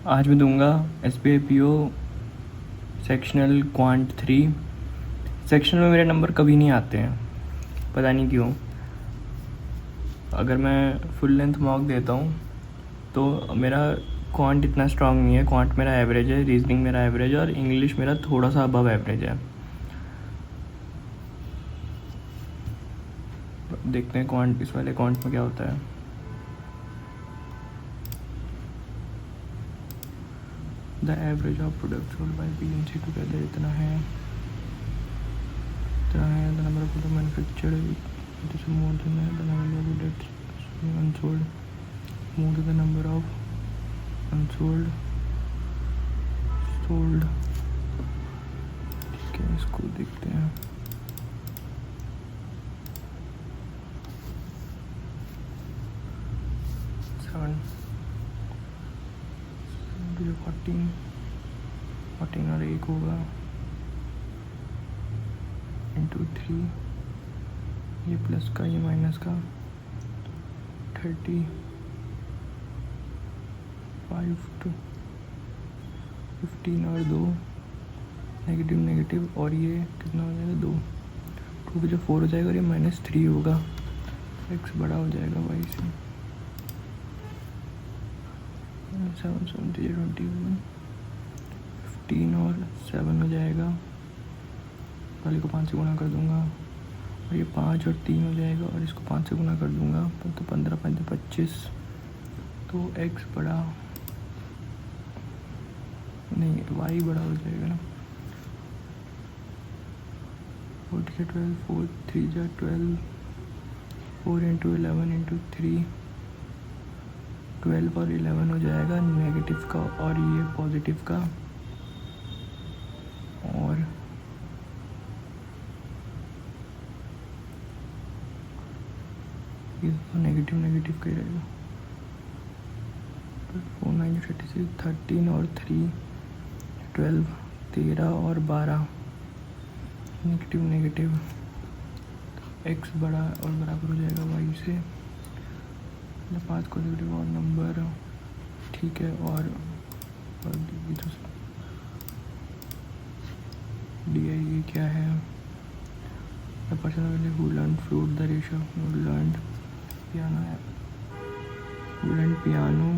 आज मैं दूंगा SBI PO sectional quant 3। Sectional में मेरे नंबर कभी नहीं आते हैं, पता नहीं क्यों। अगर मैं फुल लेंथ मॉक देता हूँ तो मेरा क्वांट इतना स्ट्रांग नहीं है। क्वांट मेरा एवरेज है, रीजनिंग मेरा एवरेज है और इंग्लिश मेरा थोड़ा सा अबव एवरेज है। देखते हैं क्वांट, इस वाले क्वांट में क्या होता है। The average of product sold by B and C together इतना है। The number of product manufactured is more than the number of products unsold, more than the number of unsold sold. ठीक है, इसको देखते हैं। सेवन 14 और 1 होगा into 3, ये प्लस का ये माइनस का 30, 5 to 15 और 2 नेगेटिव नेगेटिव, और ये कितना हो जाएगा 2 की जो 4 हो जाएगा और ये -3 होगा। x बड़ा हो जाएगा y से। 7 7 3 21, 15 और 7 हो जाएगा। पहले को 5 से गुना कर दूंगा और ये 5 और 3 हो जाएगा और इसको 5 से गुना कर दूंगा तो 15 5 25। तो x बड़ा नहीं, y बड़ा हो जाएगा ना। 4 12, 4 3 जा 12, 4 इंटू 11 इंटू 3, 12 और 11 हो जाएगा नेगेटिव का और ये पॉजिटिव का, और ये तो नेगेटिव नेगेटिव का ही रहेगा। 4 9 36, 13 और 3 12, 13 और 12 नेगेटिव नेगेटिव। x बड़ा और बराबर हो जाएगा y से। 5 को नेगेटिव और नंबर, ठीक है। और ये तो DI क्या है? The person who learn flute, the ratio who learn piano है, who learn piano,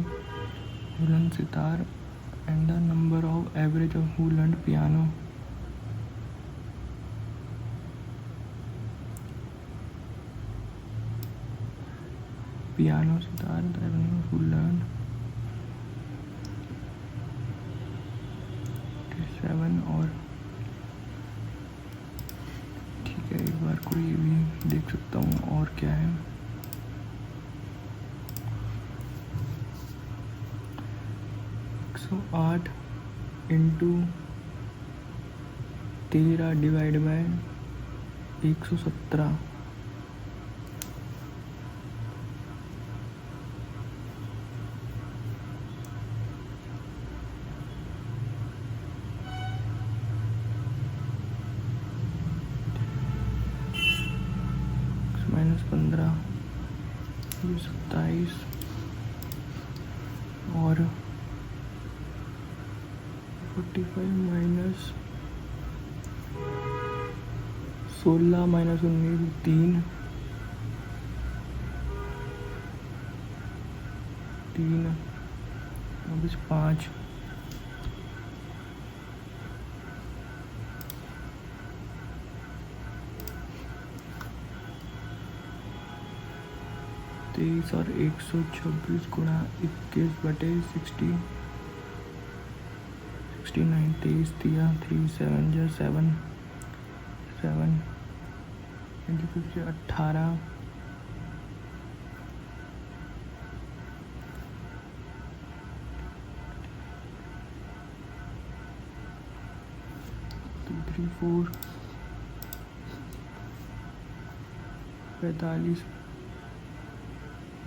who learn sitar and the number of average of who learn piano. Piano sitar who learn 7 और ठीक है। एक बार को ये भी देख सकता हूँ और क्या है। 108 इंटू 13 डिवाइड बाय 117। -15, 27 और 45 माइनस 16 माइनस 19 3 अब 5 23 और 126 गुणा 21/60 69। 23 दिया 3 7 जा 7 7 18 2 3 4 45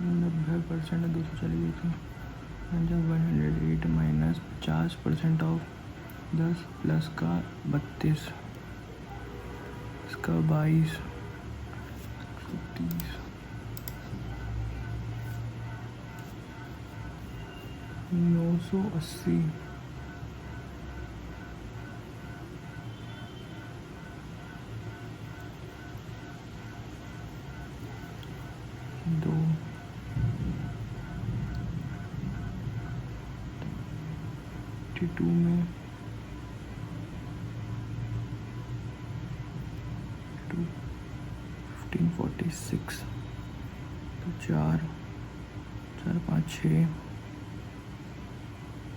90% 200 चली गई थी। 108 माइनस 50% ऑफ 10 प्लस का 32, इसका 22, 30। 980, 2, 52 में 1546, तो 4, 5, 6,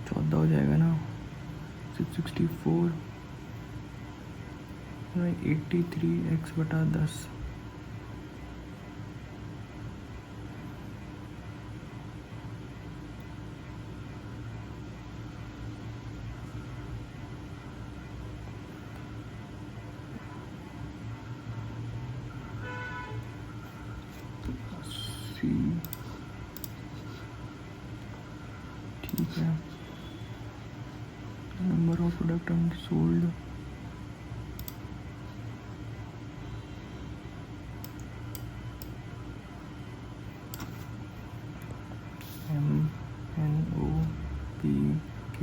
14 हो जाएगा ना, 664, 83x/10, ठीक है। Number of product unsold, MNOPQ,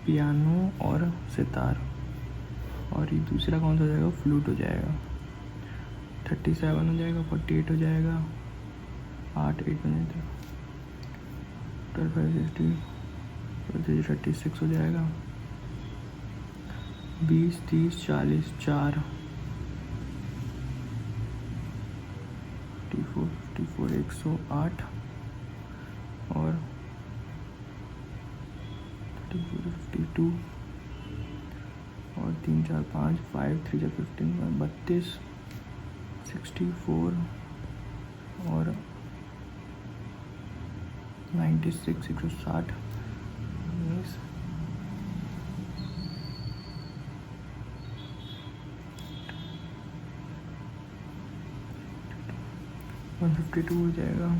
piano और सितार, और ये दूसरा कौन सा हो जाएगा, फ्लूट हो जाएगा। 37 हो जाएगा, 48 हो जाएगा, 8 8 बने थे, 12 60, 36 हो जाएगा, 20 30 40, 4, 54 108, और 52, और 3 4 5, 5 3 15, 32, 64, और 96 160, 152 हो जाएगा,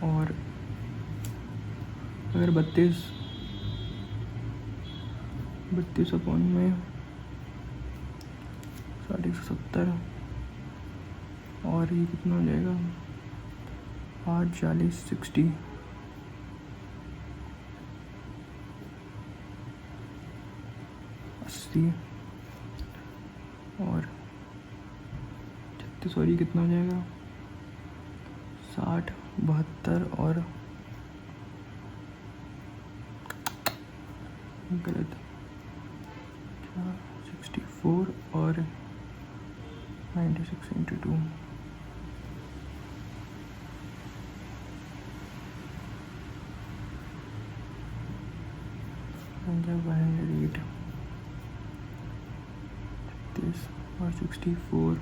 और अगर 32 अपॉन में 170, और ये कितना हो जाएगा, 8 40 60, 80, और 36, और ये कितना हो जाएगा, 60 72, और गलत 64, और 96 × 2, पंजाब 108, 36, और 64,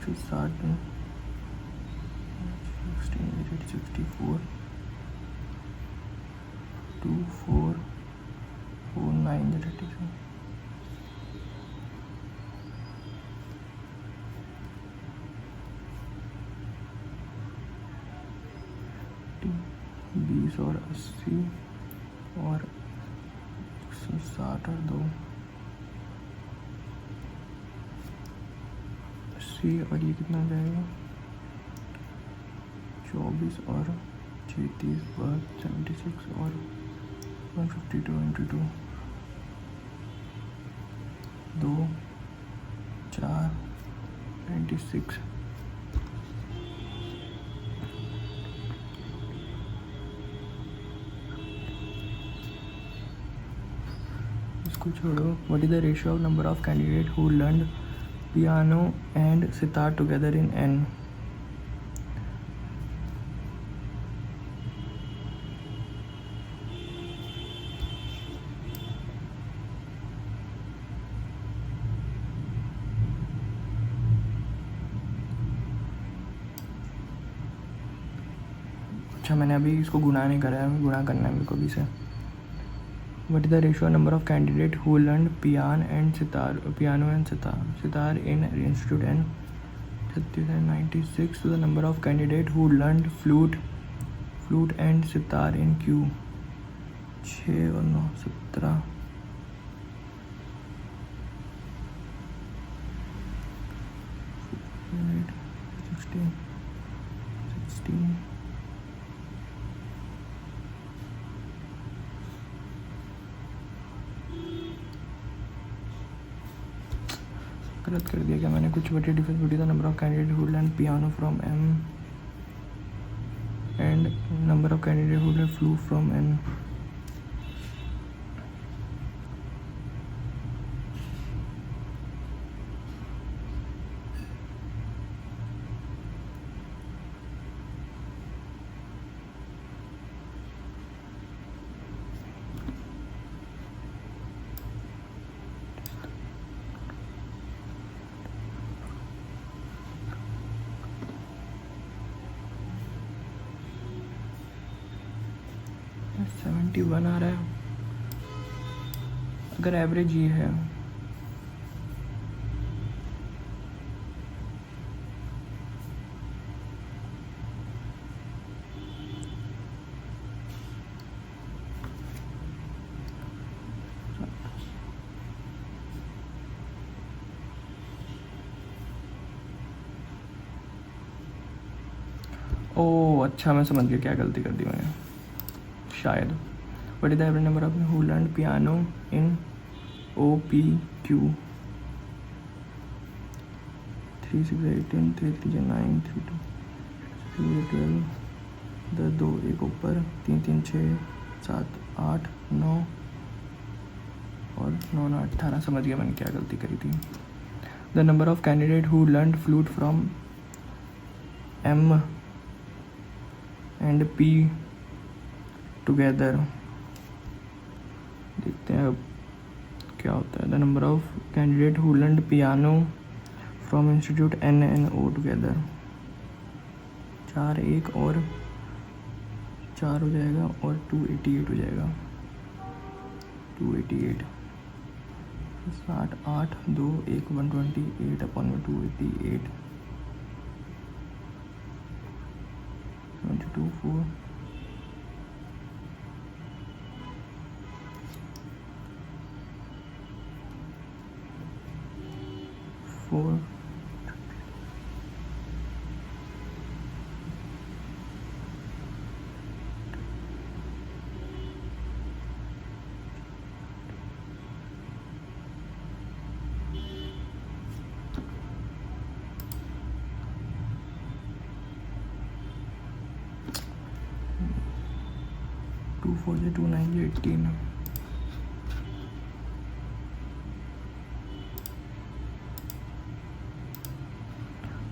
160 में 64, 2449 36, बीस और 80, और 160 और 2, 80, और ये कितना हो जाएगा, 24 और 36 पर 76, और 152 × 2, 2 4 96, इसको छोड़ो। What is the ratio of number of candidate who learn piano and sitar together in N? अच्छा, मैंने अभी इसको गुणा नहीं करा है, गुणा करना है मेरे को भी से। What is the ratio number of candidate who learned piano and sitar in institute N? 36 and 96 to the number of candidate who learned flute and sitar in Q. 6 और 9 17, गलत कर दिया क्या मैंने कुछ? But difference between the number of candidate who learn piano from M and number of candidate who learn flute from N. Seventy one आ रहा है अगर एवरेज ये है. ओह अच्छा, मैं समझ गया क्या गलती कर दी मैंने शायद. What is the average number of who learned piano in OPQ? 3 6 18 3 3 9 3 2 3 12 10 2 1 ऊपर 3 3 6 7 8 9 और 9 9 18. समझ गया मैंने क्या गलती करी थी. The number of candidate who learned flute from M and P together. देखते हैं अब क्या होता है. The number of candidate who learned piano from institute N and O together. 4 1 और 4 हो जाएगा और 288 हो जाएगा. 288 60 8 2 1 128 upon 288 22 4 4 2 4 2 9 18.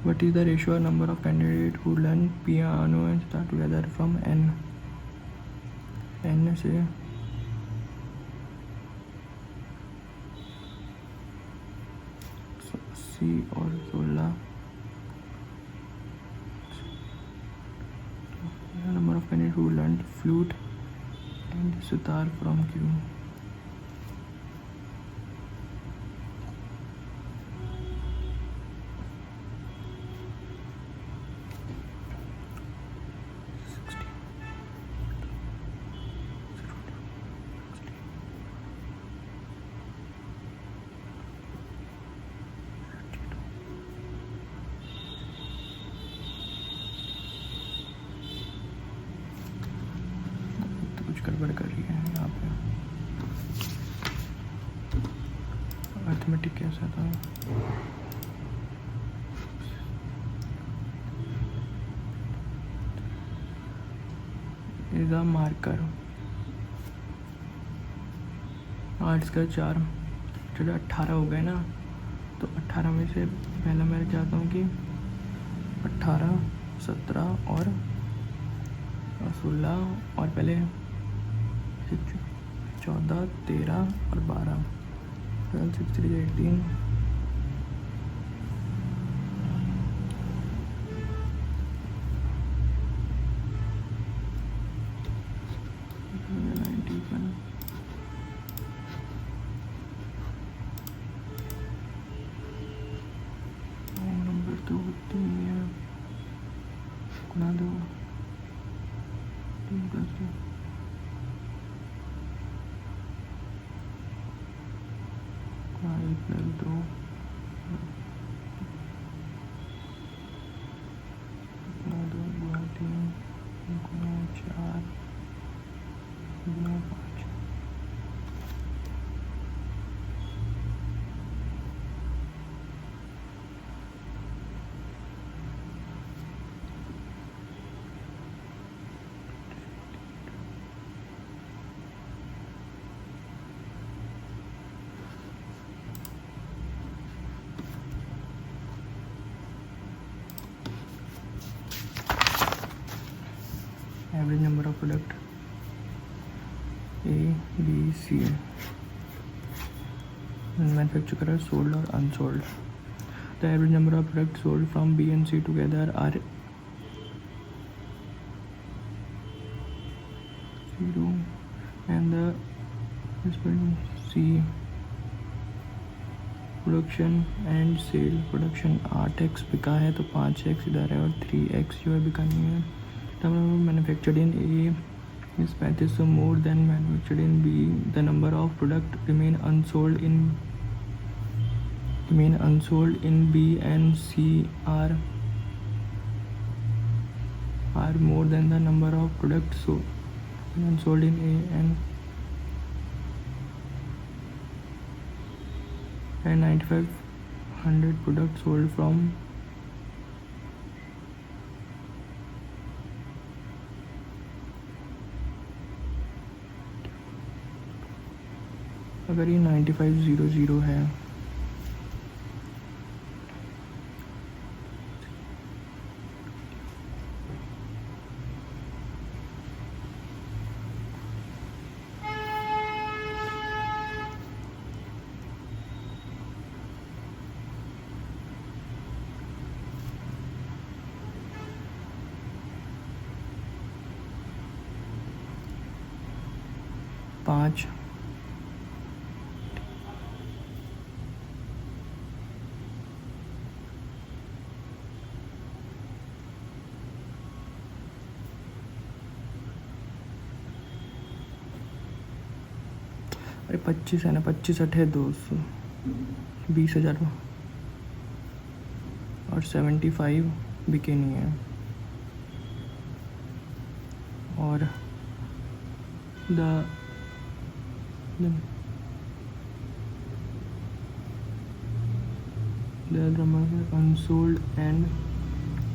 What is the ratio of number of candidates who learn piano and start together from n? n से C और 16. Number of candidates who learned flute and sitar from Q. गड़बड़ कर रही है यहाँ पे. अर्थमेटिक कैसा था? Is a marker. आर्ट्स का 4 चलो 18 हो गए ना. तो 18 में से पहला मैं चाहता हूँ कि 18 17 और 16 और पहले 14 13 और 12 12 6 3 18 91 नंबर तो होते ही है. गुना 2 3 + 2 1 + 2 गुना 2 गुना 3 गुना 4 गुना 5 1 product A, B, C, manufacturer sold or unsold. The average number of products sold from B and C together are 0 and the C production and sale. Production 8x बिका है तो 5x इधर है और 3x जो है बिका नहीं है। Number manufactured in A is 3500 more than manufactured in B. The number of product remain unsold in B and C are more than the number of product unsold in A and 9500 products sold from अगर ये 9500 है पाँच अरे 25 है ना, 25 अठे 200 20,000 और 75 बिके नहीं है। और the number unsold and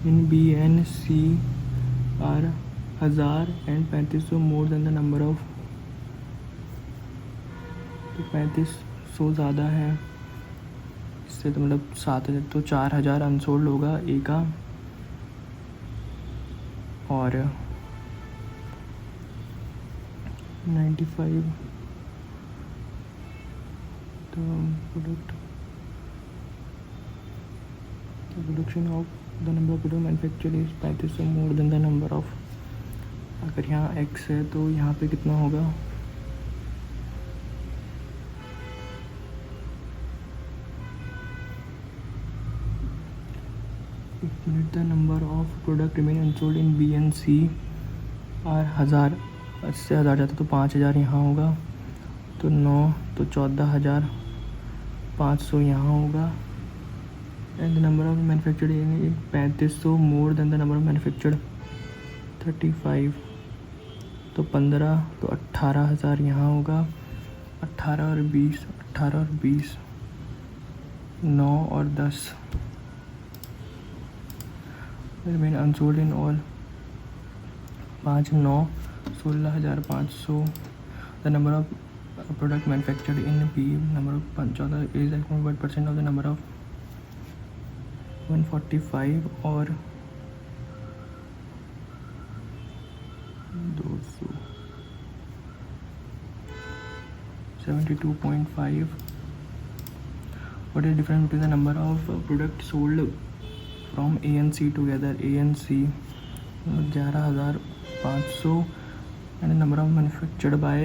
in B and C are 1000 and 3500 more than the number of। तो 3500 ज़्यादा है इससे, तो मतलब 7000, तो 4000 अनसोल्ड होगा ए का। और 95 तो production of the number of product manufactured is 3500 more than the number of. अगर यहाँ x है तो यहाँ पे कितना होगा, the number of product remain unsold in B and C are 1000, इससे 1000 जाता तो 5000 यहाँ होगा, तो 9 तो 14500 यहाँ होगा। And the number of manufactured in 3500 more than the number of manufactured 35, तो 15 तो 18000 यहाँ होगा। 18 और 20 9 और 10 remain unsold in all 5 9 16500। The number of product manufactured in B number of 14 is 1% of the number of 145 और 200 72.5। What is difference between the number of products sold from A and C together? A and C 11500 and the number of manufactured by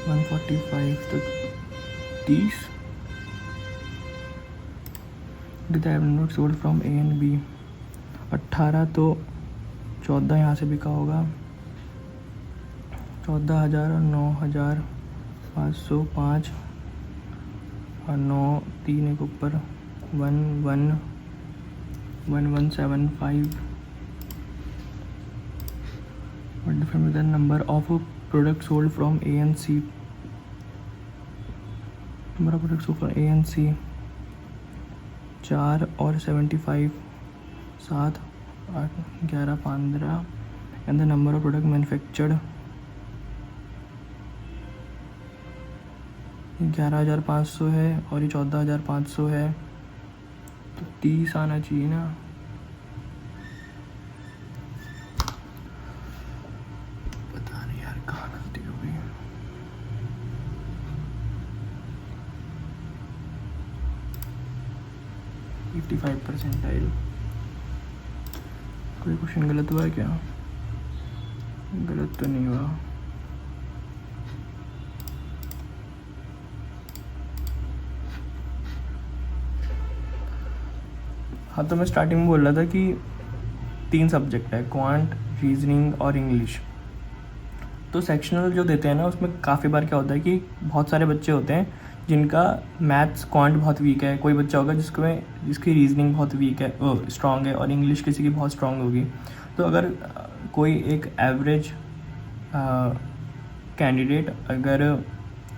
145, तो 30। Did I have not sold from A and B? 18 तो 14 यहाँ से बिका होगा, 14000 और 9505 और 9 3 एक ऊपर 1175। What difference with the number of products sold from A and C? Number of products sold from A and C 4 और 75 7 8 11 15 and the number of product manufactured 11500 है और ये 14500 है, तो 30 आना चाहिए ना। 85 परसेंटाइल। कोई क्वेश्चन गलत हुआ है क्या? गलत तो नहीं हुआ। हाँ, तो मैं स्टार्टिंग में बोल रहा था कि 3 सब्जेक्ट है, क्वांट, रीजनिंग और इंग्लिश। तो सेक्शनल जो देते हैं ना, उसमें काफ़ी बार क्या होता है कि बहुत सारे बच्चे होते हैं जिनका मैथ्स क्वांट बहुत वीक है, कोई बच्चा होगा जिसकी रीजनिंग बहुत वीक है, स्ट्रॉन्ग है, और इंग्लिश किसी की बहुत स्ट्रॉन्ग होगी। तो अगर कोई एक एवरेज कैंडिडेट अगर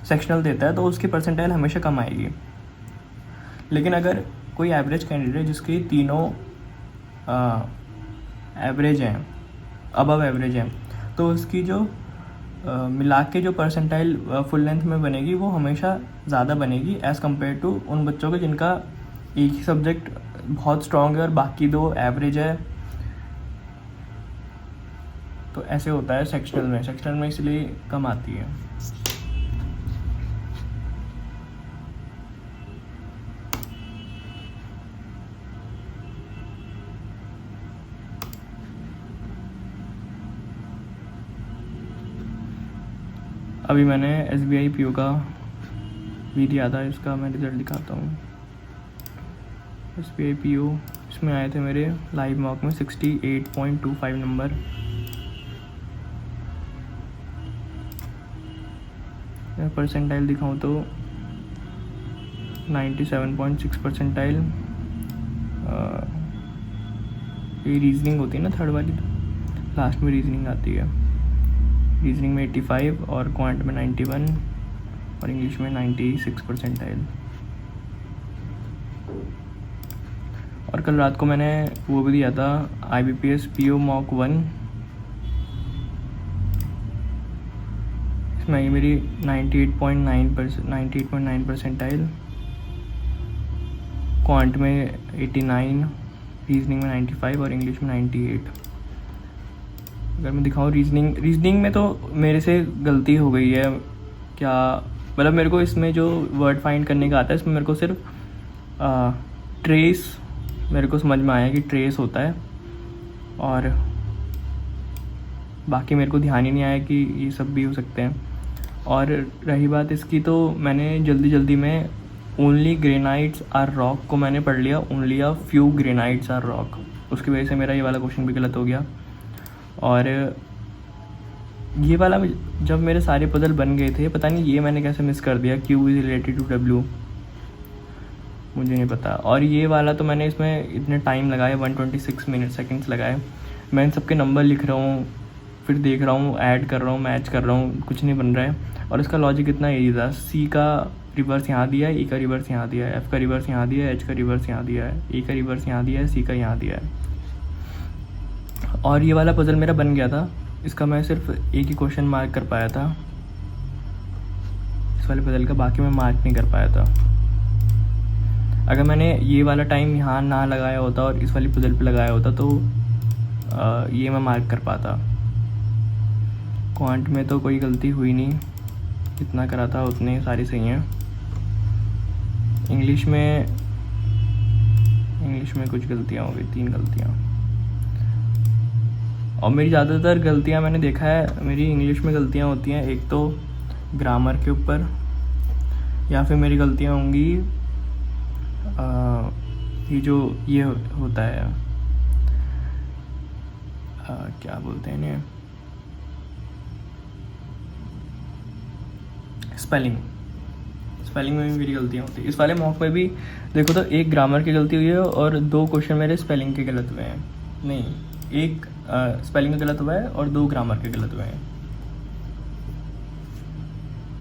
सेक्शनल देता है तो उसकी परसेंटाइल हमेशा कम आएगी। लेकिन अगर कोई एवरेज कैंडिडेट जिसकी तीनों एवरेज हैं, अबव एवरेज हैं, तो उसकी जो मिला के जो परसेंटाइल फुल लेंथ में बनेगी वो हमेशा ज़्यादा बनेगी एज़ कम्पेयर टू उन बच्चों के जिनका एक ही सब्जेक्ट बहुत स्ट्रॉन्ग है और बाकी 2 एवरेज है। तो ऐसे होता है सेक्शनल में इसलिए कम आती है। अभी मैंने SBI PO का भी दिया था, इसका मैं रिज़ल्ट दिखाता हूँ। SBI PO इसमें आए थे मेरे लाइव मॉक में 68.25 नंबर। मैं परसेंटाइल दिखाऊँ तो 97.6 परसेंटाइल। ये रीजनिंग होती है ना थर्ड वाली, लास्ट में रीजनिंग आती है। रीजनिंग में 85 और क्वांट में 91 और इंग्लिश में 96 परसेंटाइल। और कल रात को मैंने वो भी दिया था IBPS PO मॉक 1। इसमें आई मेरी 98.9 परसेंटाइल, क्वांट में 89, रीजनिंग में 95 और इंग्लिश में 98। अगर मैं दिखाऊँ रीजनिंग में तो मेरे से गलती हो गई है। क्या मतलब, मेरे को इसमें जो वर्ड फाइंड करने का आता है, इसमें मेरे को सिर्फ ट्रेस मेरे को समझ में आया कि ट्रेस होता है, और बाकी मेरे को ध्यान ही नहीं आया कि ये सब भी हो सकते हैं। और रही बात इसकी, तो मैंने जल्दी में ओनली ग्रेनाइट्स आर रॉक को मैंने पढ़ लिया, only a few granites are rock. उसकी वजह से मेरा ये वाला क्वेश्चन भी गलत हो गया। और ये वाला जब मेरे सारे पजल बन गए थे, पता नहीं ये मैंने कैसे मिस कर दिया, Q is related to W, मुझे नहीं पता। और ये वाला तो मैंने इसमें इतने टाइम लगाए, 126 सेकंड्स लगाए। मैं इन सबके नंबर लिख रहा हूँ, फिर देख रहा हूँ, ऐड कर रहा हूँ, मैच कर रहा हूँ, कुछ नहीं बन रहा है। और इसका लॉजिक इतना ईजी था, C का रिवर्स यहाँ दिया है, E का रिवर्स यहाँ दिया है, F का रिवर्स यहाँ दिया है, H का रिवर्स यहाँ दिया है, A का रिवर्स यहाँ दिया है, C का यहाँ दिया है। और ये वाला पजल मेरा बन गया था। इसका मैं सिर्फ एक ही क्वेश्चन मार्क कर पाया था इस वाले पजल का, बाकी मैं मार्क नहीं कर पाया था। अगर मैंने ये वाला टाइम यहाँ ना लगाया होता और इस वाली पजल पे लगाया होता तो ये मैं मार्क कर पाता। क्वांट में तो कोई गलती हुई नहीं, जितना करा था उतने सारी सही हैं। इंग्लिश में कुछ गलतियाँ हो गई, 3 गलतियाँ। और मेरी ज़्यादातर गलतियाँ मैंने देखा है, मेरी इंग्लिश में गलतियाँ होती हैं एक तो ग्रामर के ऊपर, या फिर मेरी गलतियाँ होंगी ये जो ये होता है क्या बोलते हैं इन्हें, स्पेलिंग में भी मेरी गलतियाँ होती है। इस वाले मॉक में भी देखो तो एक ग्रामर की गलती हुई है और 2 क्वेश्चन मेरे स्पेलिंग के गलत हुए हैं। नहीं, एक स्पेलिंग का गलत हुआ है और 2 ग्रामर के गलत हुए हैं।